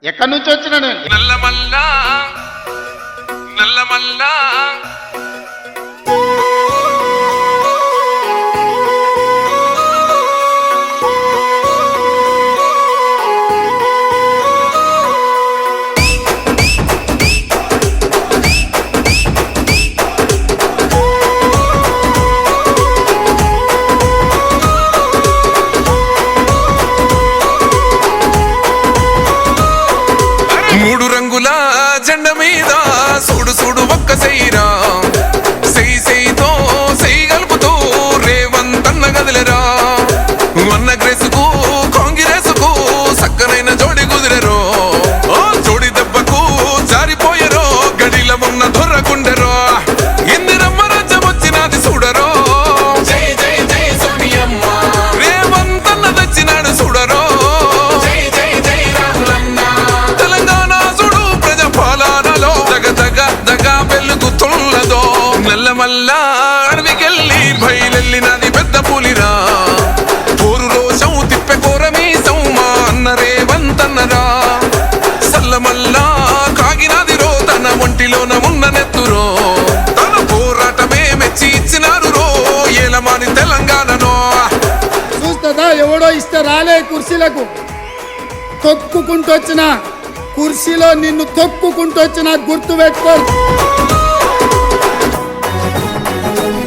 ఎక్కడి నుంచి వచ్చినా నేను నల్లమల్లా నల్లమల్లా మూడు రంగుల జెండ మీద సూడు సూడు ఒక్క సైరా సెయ్యి సెయ్యితో సెయ్యి కలుపుతూ రేవంతన్న గదిలేరా అన్న గ్రేసుకు కాంగ్రెసుకు సక్కనైన జోడి కుదిరెరో జోడి దెబ్బకు జారిపోయరో గడిల ఉన్న దొర్రకుండెరో ఇందిరమ్మ రాజ్యం వచ్చినది చూడరో జై జై జై సోనియమ్మ రేవంతన్న తెచ్చినాడు చూడరో నల్లమల్లా అడవికెళ్ళి బయలెళ్ళినది పెద్ద పులిరా పోరు రోషం తిప్పె కోరమీసం మా అన్న రేవంతన్నరా సల్లమల్లా కాగినది రో తన ఒంటిలోన ఉన్న నెత్తురో తన పోరాటమే మెచ్చి ఇచ్చినారు రో ఏలమాని తెలంగాణనో చూస్తుందా ఎవడో ఇస్తే రాలే కుర్చీలకు తొక్కుకుంటూ వచ్చిన కుర్చీలో నిన్ను తొక్కుకుంటూ వచ్చిన గుర్తు పెట్టుకో.